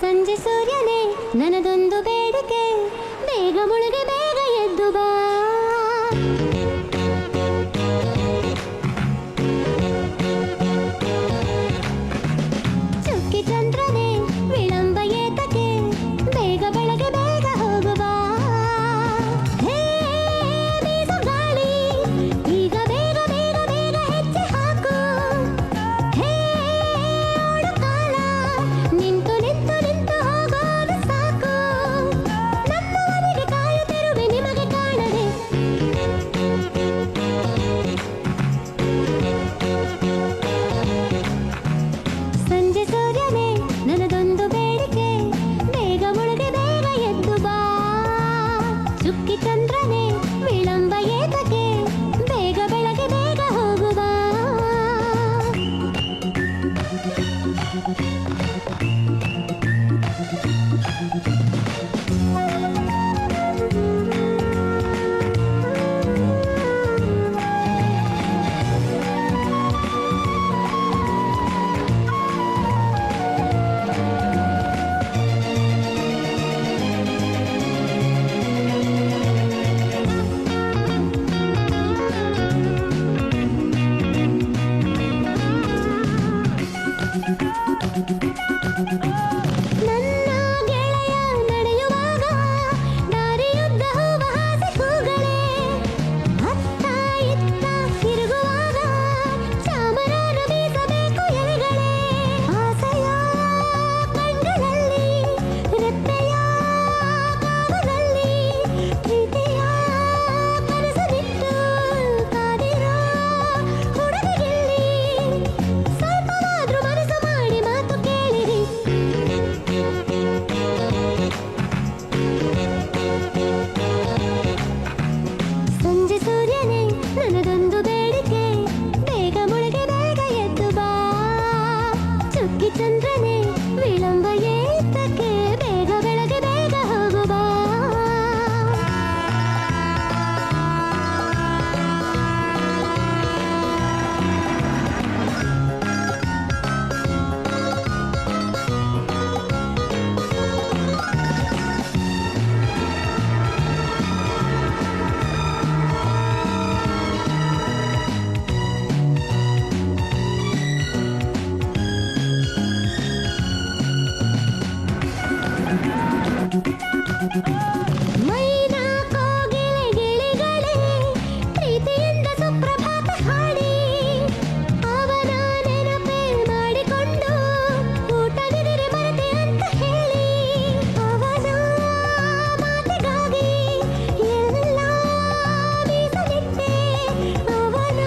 ಸಂಜೆ ಸೂರ್ಯನೇ ನನದೊಂದು ಬೇಡಿಕೆ, ಬೇಗ ಮುಳುಗಿ ಬೇಗ ಎದ್ದು ಬಾ. ಚುಕ್ಕಿ ಚಂದ್ರನೇ ವಿಳಂಬ ಏತಕ್ಕೆ, ಬೇಗ ಬೆಳಗ್ಗೆ ಬೇಗ ಹೋಗು ಬಾ. ಹೇ ಬೀಸು ಗಾಳಿ, ಈಗ ಬೇಗ ಬೇಗ ಬೇಗ ಹೆಜ್ಜೆ ಹಾಕು. ಹೇ ಓಡು ಕಾಲ, ನಿಂತು ನಿಂತು ನಿಂತು ಹೋಗೋದು ಸಾಕು. ನಮ್ಮವರಿಗೆ ಕಾಯುತ್ತಿರುವೆ ನಿಮಗೆ ಕಾಣದೆ. ಸಂಜೆ ಸೂರ್ಯನೇ ನನದೊಂದು ಬೇಡಿಕೆ, ಬೇಗ ಮುಳುಗಿ ಬೇಗ ಎದ್ದು ಬಾ. ಚುಕ್ಕಿ ಚಂದ್ರನೇ ವಿಳಂಬ ಏತಕ್ಕೆ, ಬೇಗ ಬೆಳಗ್ಗೆ ಬೇಗ ಹೋಗು ಬಾ. ನನ್ನ ಗೆಳೆಯ ನಡೆಯುವಾಗ ದಾರಿಯುದ್ದ ಹೂವ ಹಾಸಿ ಕೂಗಲೇ, ಅತ್ತ ಇತ್ತ ತಿರುಗುವಾಗ ಚಾಮರನು ಬೀಸಬೇಕು ಎಲೆಗಳೇ. ಆಸೆಯ ಕಣ್ಗಳಲ್ಲಿ ರೆಪ್ಪೆಯ ಕಾವಲಲ್ಲಿ, ಪ್ರೀತಿಯ ಕನಸು ಬಿಟ್ಟು ಕಾದಿರೋ ಹುಡುಗಿಯಲ್ಲಿ ಸ್ವಲ್ಪವಾದ್ರೂ ಮನಸ್ಸು ಮಾಡಿ ಮಾತು ಕೇಳಿರಿ. ಸಂಜೆ ಸೂರ್ಯನೇ ನನದೊಂದು ಬೇಡಿಕೆ, ಬೇಗ ಮುಳುಗಿ ಬೇಗ ಎದ್ದು ಬಾ. ಚುಕ್ಕಿ ಚಂದ್ರನೇ ವಿಳಂಬ ಏತಕ್ಕೆ, ಬೇಗ ಬೆಳಗ್ಗೆ ಬೇಗ ಹೋಗು ಬಾ. ಮೈನಾ ಕೋಗಿಲೆ ಗಿಳಿಗಳೇ ಪ್ರೀತಿಯಿಂದ ಸುಪ್ರಭಾತ ಹಾಡಿ, ಅವನ ನೆನಪೇ ಮಾಡಿಕೊಂಡು ಊಟದಿರಿರೆ ಮರೆತೆ ಅಂತ ಹೇಳಿ. ಅವನ ಮಾತಿಗಾಗಿ ಎಲ್ಲ ಮೀಸಲಿಟ್ಟೆ, ಅವನ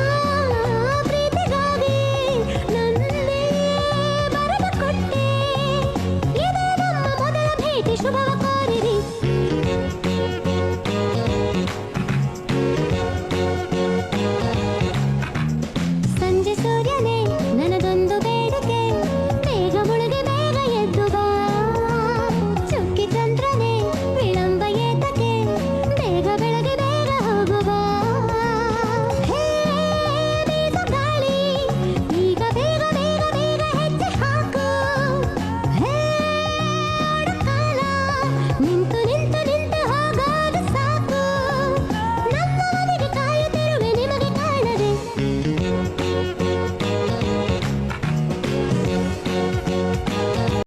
ಪ್ರೀತಿಗಾಗಿ ನನ್ನೇ ಬರೆದು ಕೊಟ್ಟೆ. ಇದೇ ನಮ್ಮ ಮೊದಲ ಭೇಟಿ, ಶುಭವ ಕೋರಿರಿ. ಸಂಜೆ ಸೂರ್ಯನೇ ನನದೊಂದು ಬೇಡಿಕೆ, ಬೇಗ ಮುಳುಗಿ ಬೇಗ ಎದ್ದು ಬಾ. ಚುಕ್ಕಿ ಚಂದ್ರನೇ ವಿಳಂಬ ಏತಕ್ಕೆ, ಬೇಗ